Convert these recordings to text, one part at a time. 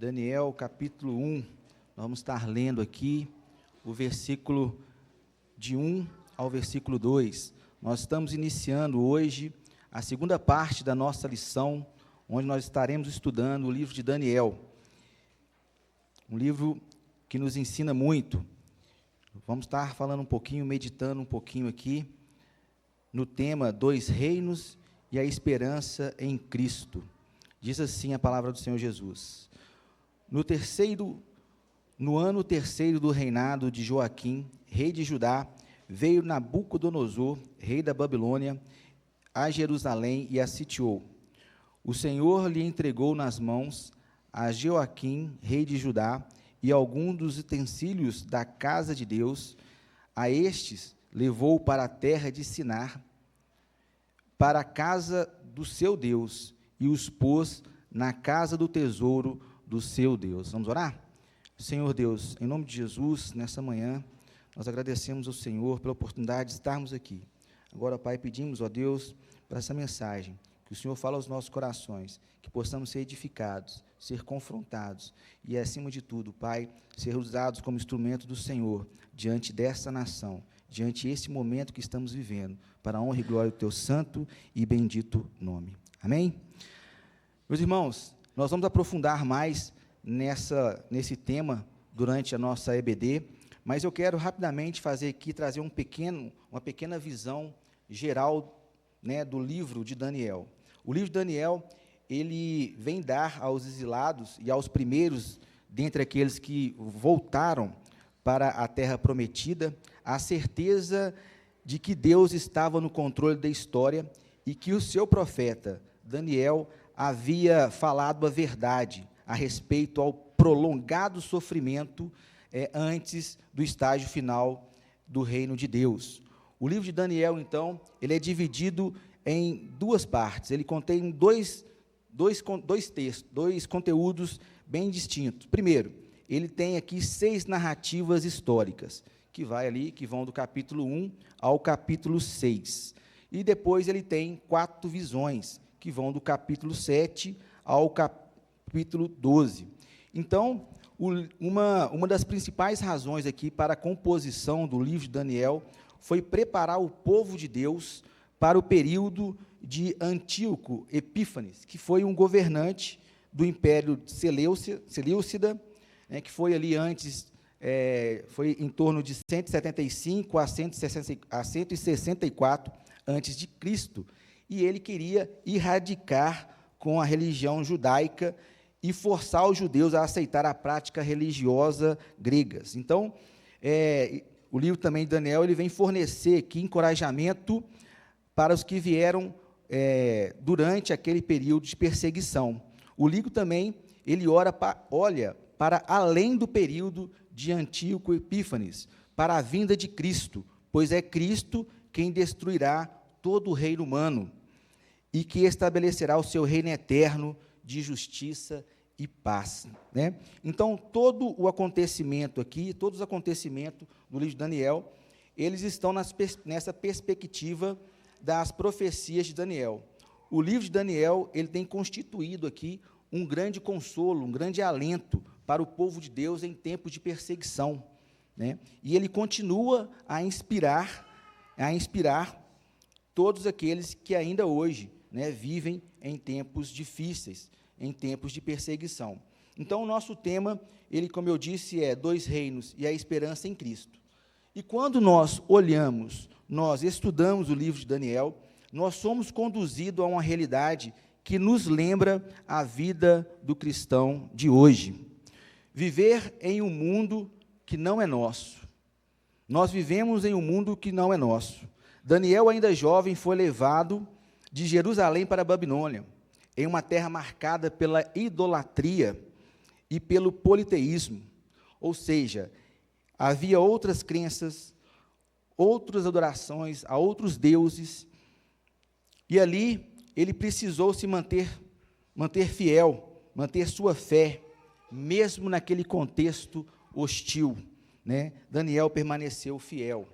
Daniel, capítulo 1, nós vamos estar lendo aqui o versículo de 1 ao versículo 2. Nós estamos iniciando hoje a segunda parte da nossa lição, onde nós estaremos estudando o livro de Daniel, um livro que nos ensina muito. Vamos estar falando um pouquinho, meditando um pouquinho aqui, no tema Dois Reinos e a Esperança em Cristo. Diz assim a palavra do Senhor Jesus: No ano terceiro do reinado de Joaquim, rei de Judá, veio Nabucodonosor, rei da Babilônia, a Jerusalém e a sitiou. O Senhor lhe entregou nas mãos a Joaquim, rei de Judá, e alguns dos utensílios da casa de Deus. A estes levou para a terra de Sinar, para a casa do seu Deus, e os pôs na casa do tesouro do seu Deus. Vamos orar? Senhor Deus, em nome de Jesus, nessa manhã, nós agradecemos ao Senhor pela oportunidade de estarmos aqui. Agora, Pai, pedimos, ó Deus, para essa mensagem, que o Senhor fale aos nossos corações, que possamos ser edificados, ser confrontados e, acima de tudo, Pai, ser usados como instrumento do Senhor diante dessa nação, diante desse momento que estamos vivendo, para a honra e glória do Teu santo e bendito nome. Amém? Meus irmãos, nós vamos aprofundar mais nesse tema durante a nossa EBD, mas eu quero rapidamente trazer uma pequena visão geral, do livro de Daniel. O livro de Daniel, ele vem dar aos exilados e aos primeiros dentre aqueles que voltaram para a terra prometida, a certeza de que Deus estava no controle da história e que o seu profeta, Daniel, havia falado a verdade a respeito ao prolongado sofrimento antes do estágio final do reino de Deus. O livro de Daniel, então, ele é dividido em duas partes. Ele contém dois conteúdos bem distintos. Primeiro, ele tem aqui 6 narrativas históricas, que vão do capítulo 1 ao capítulo 6. E depois ele tem 4 visões, que vão do capítulo 7 ao capítulo 12. Então, uma das principais razões aqui para a composição do livro de Daniel foi preparar o povo de Deus para o período de Antíoco Epífanes, que foi um governante do Império Seleucida, que foi ali antes, foi em torno de 175 a 164 antes de Cristo, e ele queria erradicar com a religião judaica e forçar os judeus a aceitar a prática religiosa gregas. Então, o livro também de Daniel, ele vem fornecer aqui encorajamento para os que vieram durante aquele período de perseguição. O livro também, ele olha para além do período de Antíoco Epífanes, para a vinda de Cristo, pois é Cristo quem destruirá todo o reino humano e que estabelecerá o seu reino eterno de justiça e paz. Então, todos os acontecimentos do livro de Daniel, eles estão nessa perspectiva das profecias de Daniel. O livro de Daniel, ele tem constituído aqui um grande consolo, um grande alento para o povo de Deus em tempos de perseguição, E ele continua a inspirar todos aqueles que ainda hoje, vivem em tempos difíceis, em tempos de perseguição. Então, o nosso tema, ele, como eu disse, é Dois Reinos e a Esperança em Cristo. E quando nós estudamos o livro de Daniel, nós somos conduzidos a uma realidade que nos lembra a vida do cristão de hoje. Viver em um mundo que não é nosso. Nós vivemos em um mundo que não é nosso. Daniel, ainda jovem, foi levado de Jerusalém para a Babilônia, em uma terra marcada pela idolatria e pelo politeísmo, ou seja, havia outras crenças, outras adorações a outros deuses, e ali ele precisou se manter fiel, manter sua fé, mesmo naquele contexto hostil, Daniel permaneceu fiel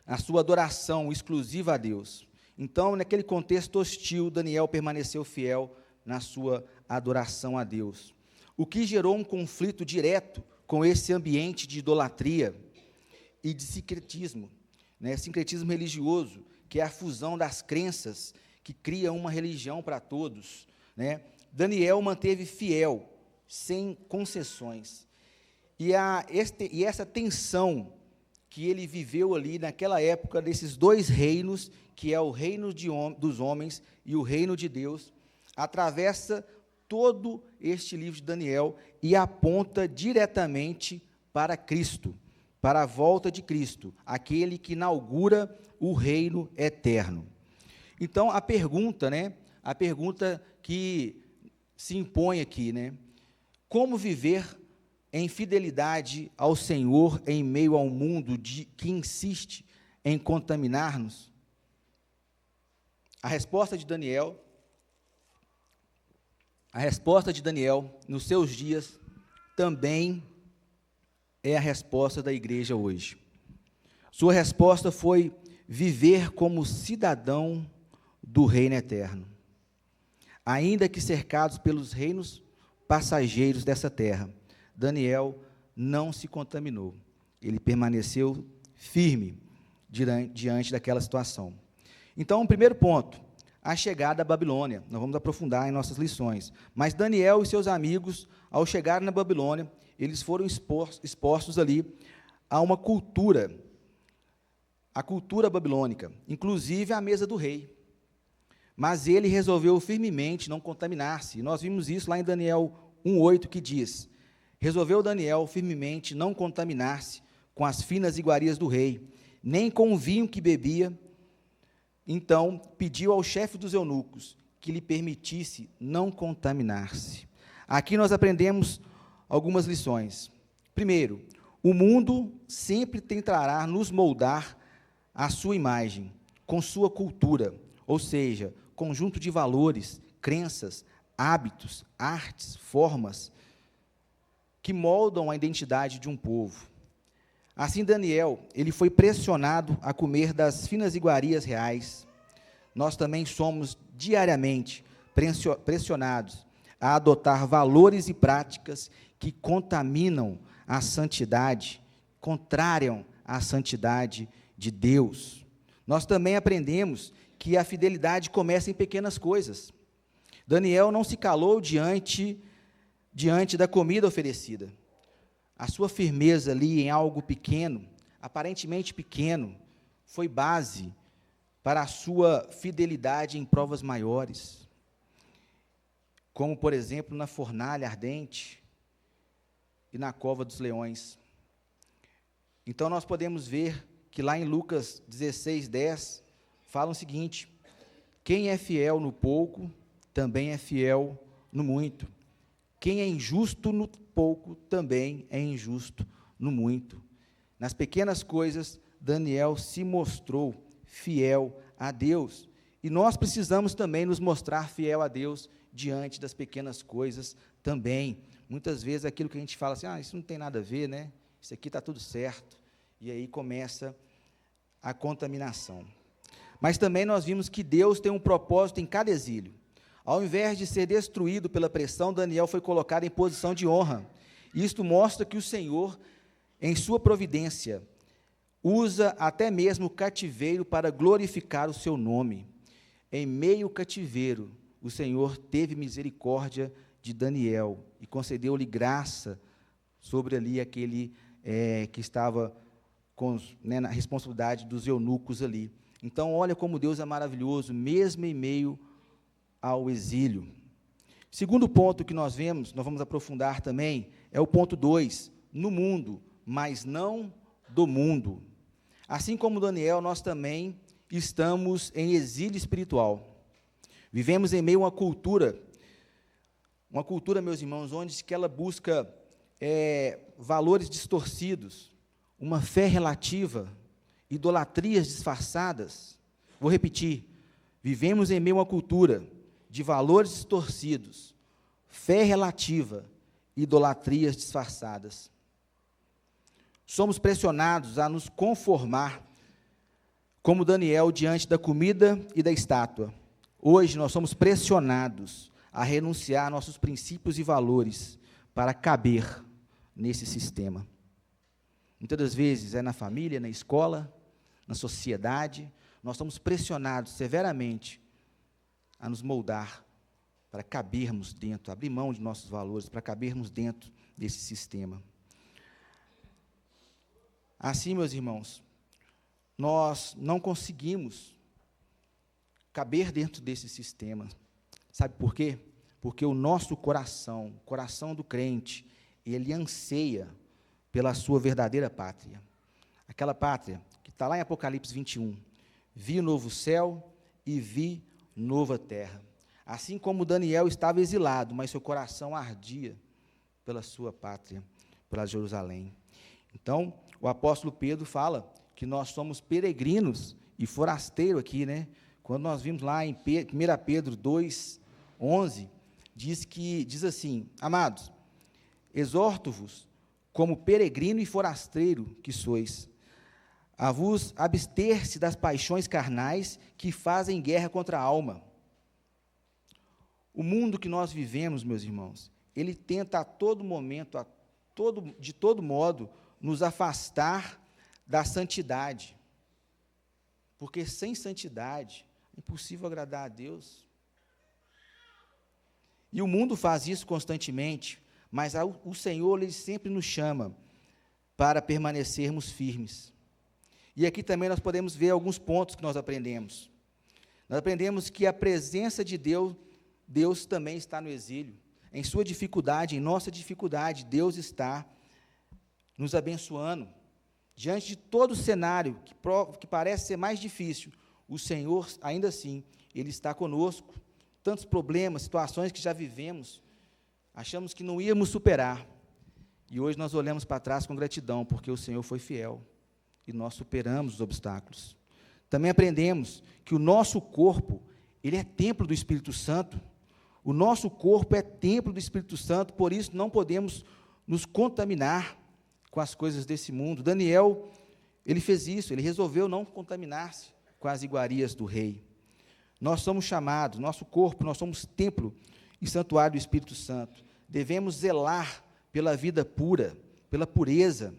na sua adoração exclusiva a Deus. Então, naquele contexto hostil, Daniel permaneceu fiel na sua adoração a Deus. o que gerou um conflito direto com esse ambiente de idolatria e de sincretismo, né? Sincretismo religioso, que é a fusão das crenças que cria uma religião para todos, né? Daniel manteve fiel, sem concessões. E essa tensão que ele viveu ali naquela época, desses dois reinos, que é o reino dos homens e o reino de Deus, atravessa todo este livro de Daniel e aponta diretamente para Cristo, para a volta de Cristo, aquele que inaugura o reino eterno. Então, a pergunta que se impõe aqui, né? Como viver em fidelidade ao Senhor em meio ao mundo que insiste em contaminar-nos? A resposta de Daniel nos seus dias também é a resposta da igreja hoje. Sua resposta foi viver como cidadão do reino eterno, ainda que cercados pelos reinos passageiros dessa terra. Daniel não se contaminou, ele permaneceu firme diante daquela situação. Então, o primeiro ponto, a chegada à Babilônia. Nós vamos aprofundar em nossas lições. Mas Daniel e seus amigos, ao chegar na Babilônia, eles foram expostos ali a uma cultura, a cultura babilônica, inclusive a mesa do rei. Mas ele resolveu firmemente não contaminar-se. Nós vimos isso lá em Daniel 1:8, que diz: resolveu Daniel firmemente não contaminar-se com as finas iguarias do rei, nem com o vinho que bebia. Então, pediu ao chefe dos eunucos que lhe permitisse não contaminar-se. Aqui nós aprendemos algumas lições. Primeiro, o mundo sempre tentará nos moldar à sua imagem, com sua cultura, ou seja, conjunto de valores, crenças, hábitos, artes, formas, que moldam a identidade de um povo. Assim, Daniel, ele foi pressionado a comer das finas iguarias reais. Nós também somos diariamente pressionados a adotar valores e práticas que contaminam a santidade, contrariam a santidade de Deus. Nós também aprendemos que a fidelidade começa em pequenas coisas. Daniel não se calou diante da comida oferecida. A sua firmeza ali em algo pequeno, aparentemente pequeno, foi base para a sua fidelidade em provas maiores, como, por exemplo, na fornalha ardente e na cova dos leões. Então, nós podemos ver que lá em Lucas 16:10, fala o seguinte: quem é fiel no pouco, também é fiel no muito. Quem é injusto no pouco, também é injusto no muito. Nas pequenas coisas, Daniel se mostrou fiel a Deus. E nós precisamos também nos mostrar fiel a Deus diante das pequenas coisas também. Muitas vezes aquilo que a gente fala assim, isso não tem nada a ver, né? Isso aqui está tudo certo. E aí começa a contaminação. Mas também nós vimos que Deus tem um propósito em cada exílio. Ao invés de ser destruído pela pressão, Daniel foi colocado em posição de honra. Isto mostra que o Senhor, em sua providência, usa até mesmo o cativeiro para glorificar o seu nome. Em meio ao cativeiro, o Senhor teve misericórdia de Daniel e concedeu-lhe graça sobre ali aquele que estava na responsabilidade dos eunucos ali. Então, olha como Deus é maravilhoso, mesmo em meio ao exílio. Segundo ponto que nós vamos aprofundar também, é o ponto 2, no mundo, mas não do mundo. Assim como Daniel, nós também estamos em exílio espiritual. Vivemos em meio a uma cultura, meus irmãos, onde que ela busca valores distorcidos, uma fé relativa, idolatrias disfarçadas. Vou repetir, vivemos em meio a uma cultura de valores distorcidos, fé relativa, idolatrias disfarçadas. Somos pressionados a nos conformar, como Daniel, diante da comida e da estátua. Hoje nós somos pressionados a renunciar a nossos princípios e valores para caber nesse sistema. Muitas das vezes é na família, na escola, na sociedade, nós somos pressionados severamente a nos moldar para cabermos dentro, abrir mão de nossos valores, para cabermos dentro desse sistema. Assim, meus irmãos, nós não conseguimos caber dentro desse sistema. Sabe por quê? Porque o nosso coração, o coração do crente, ele anseia pela sua verdadeira pátria. Aquela pátria que está lá em Apocalipse 21. Vi o novo céu e vi nova terra. Assim como Daniel estava exilado, mas seu coração ardia pela sua pátria, pela Jerusalém. Então, o apóstolo Pedro fala que nós somos peregrinos e forasteiros aqui, né? Quando nós vimos lá em 1 Pedro 2:11, diz assim: amados, exorto-vos como peregrino e forasteiro que sois, a vos abster-se das paixões carnais que fazem guerra contra a alma. O mundo que nós vivemos, meus irmãos, ele tenta a todo momento, de todo modo, nos afastar da santidade. Porque sem santidade é impossível agradar a Deus. E o mundo faz isso constantemente, mas o Senhor, ele sempre nos chama para permanecermos firmes. E aqui também nós podemos ver alguns pontos que nós aprendemos. Nós aprendemos que a presença de Deus também está no exílio. Em sua dificuldade, em nossa dificuldade, Deus está nos abençoando. Diante de todo o cenário que parece ser mais difícil, o Senhor, ainda assim, Ele está conosco. Tantos problemas, situações que já vivemos, achamos que não íamos superar. E hoje nós olhamos para trás com gratidão, porque o Senhor foi fiel. E nós superamos os obstáculos. Também aprendemos que o nosso corpo, ele é templo do Espírito Santo. O nosso corpo é templo do Espírito Santo, por isso não podemos nos contaminar com as coisas desse mundo. Daniel, ele fez isso, ele resolveu não contaminar-se com as iguarias do rei. Nós somos chamados, nosso corpo, nós somos templo e santuário do Espírito Santo. Devemos zelar pela vida pura, pela pureza,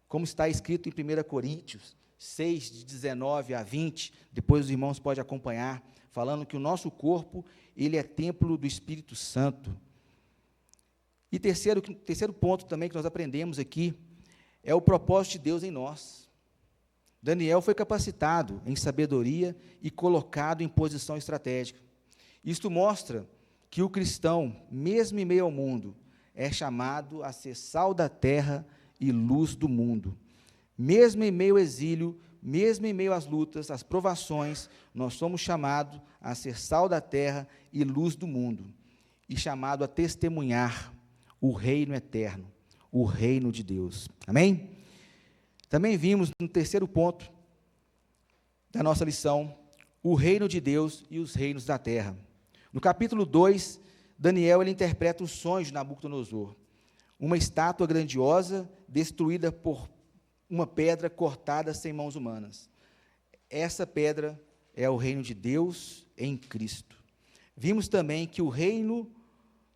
como está escrito em 1 Coríntios 6, de 19 a 20, depois os irmãos podem acompanhar, falando que o nosso corpo, ele é templo do Espírito Santo. E terceiro ponto também que nós aprendemos aqui, é o propósito de Deus em nós. Daniel foi capacitado em sabedoria e colocado em posição estratégica. Isto mostra que o cristão, mesmo em meio ao mundo, é chamado a ser sal da terra e luz do mundo. Mesmo em meio ao exílio, mesmo em meio às lutas, às provações, nós somos chamados a ser sal da terra e luz do mundo, e chamado a testemunhar o reino eterno, o reino de Deus. Amém? Também vimos no terceiro ponto da nossa lição, o reino de Deus e os reinos da terra. No capítulo 2, Daniel ele interpreta os sonhos de Nabucodonosor, uma estátua grandiosa destruída por uma pedra cortada sem mãos humanas. Essa pedra é o reino de Deus em Cristo. Vimos também que o reino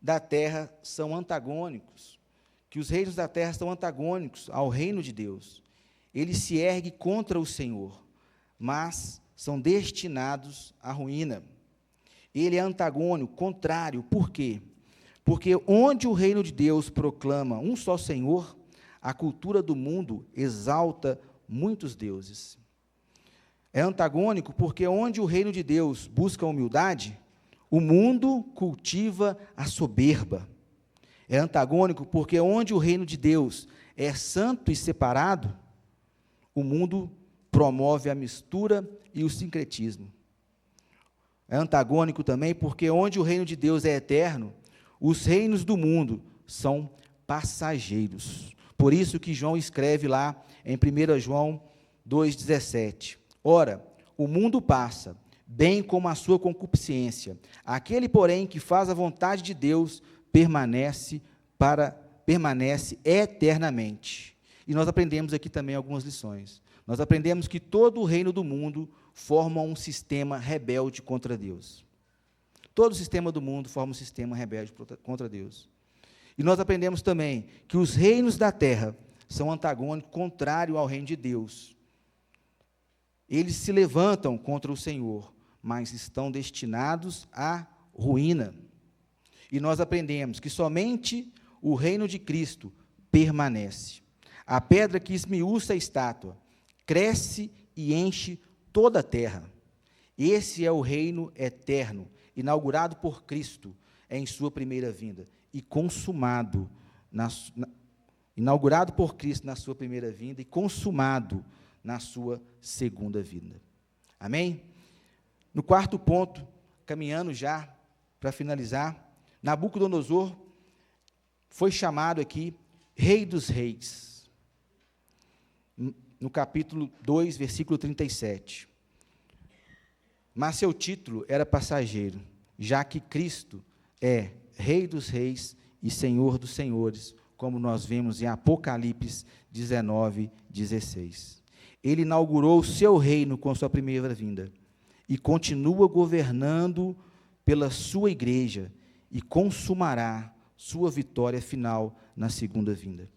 da terra são antagônicos, que os reinos da terra são antagônicos ao reino de Deus. Ele se ergue contra o Senhor, mas são destinados à ruína. Ele é antagônico, contrário. Por quê? Porque onde o reino de Deus proclama um só Senhor, a cultura do mundo exalta muitos deuses. É antagônico porque onde o reino de Deus busca a humildade, o mundo cultiva a soberba. É antagônico porque onde o reino de Deus é santo e separado, o mundo promove a mistura e o sincretismo. É antagônico também porque onde o reino de Deus é eterno, os reinos do mundo são passageiros. Por isso que João escreve lá em 1 João 2,17. Ora, o mundo passa, bem como a sua concupiscência. Aquele, porém, que faz a vontade de Deus, permanece eternamente. E nós aprendemos aqui também algumas lições. Nós aprendemos que todo o reino do mundo forma um sistema rebelde contra Deus. Todo o sistema do mundo forma um sistema rebelde contra Deus. E nós aprendemos também que os reinos da terra são antagônicos, contrários ao reino de Deus. Eles se levantam contra o Senhor, mas estão destinados à ruína. E nós aprendemos que somente o reino de Cristo permanece. A pedra que esmiuça a estátua cresce e enche toda a terra. Esse é o reino eterno, inaugurado por Cristo em sua primeira vinda e consumado, inaugurado por Cristo na sua primeira vinda e consumado na sua segunda vinda. Amém? No quarto ponto, caminhando já para finalizar, Nabucodonosor foi chamado aqui Rei dos Reis, no capítulo 2, versículo 37. Mas seu título era passageiro, já que Cristo é Rei dos Reis e Senhor dos Senhores, como nós vemos em Apocalipse 19, 16. Ele inaugurou o seu reino com sua primeira vinda e continua governando pela sua igreja e consumará sua vitória final na segunda vinda.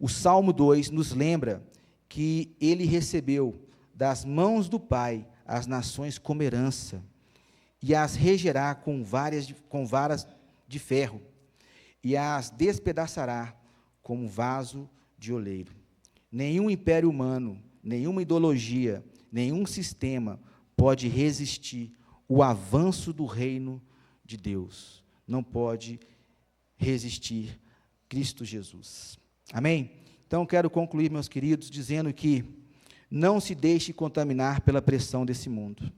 O Salmo 2 nos lembra que ele recebeu das mãos do Pai as nações como herança e as regerá com varas de ferro e as despedaçará como vaso de oleiro. Nenhum império humano, nenhuma ideologia, nenhum sistema pode resistir o avanço do reino de Deus. Não pode resistir Cristo Jesus. Amém? Então, quero concluir, meus queridos, dizendo que não se deixe contaminar pela pressão desse mundo.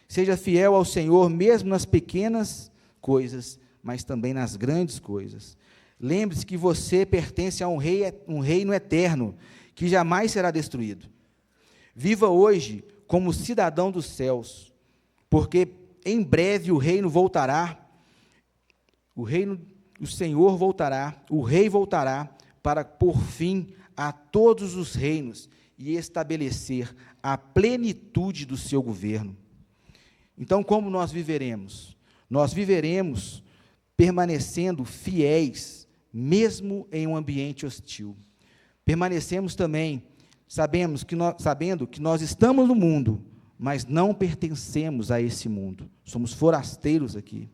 Seja fiel ao Senhor, mesmo nas pequenas coisas, mas também nas grandes coisas. Lembre-se que você pertence a um reino eterno, que jamais será destruído. Viva hoje como cidadão dos céus, porque em breve o reino voltará, o Senhor voltará, o Rei voltará para pôr fim a todos os reinos e estabelecer a plenitude do seu governo. Então, como nós viveremos? Nós viveremos permanecendo fiéis, mesmo em um ambiente hostil. Permanecemos também, sabendo que nós estamos no mundo, mas não pertencemos a esse mundo. Somos forasteiros aqui.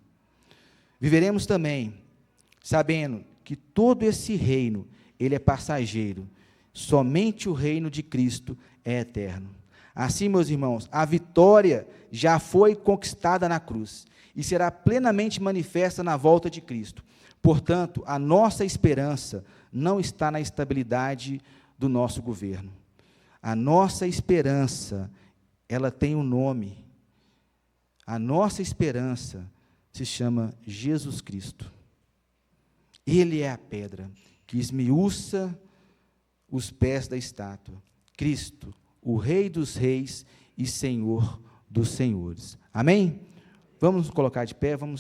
Viveremos também, sabendo que todo esse reino, ele é passageiro. Somente o reino de Cristo é eterno. Assim, meus irmãos, a vitória já foi conquistada na cruz e será plenamente manifesta na volta de Cristo. Portanto, a nossa esperança não está na estabilidade do nosso governo. A nossa esperança, ela tem um nome. A nossa esperança se chama Jesus Cristo. Ele é a pedra que esmiuça os pés da estátua. Cristo, o Rei dos Reis e Senhor dos Senhores. Amém? Vamos nos colocar de pé, vamos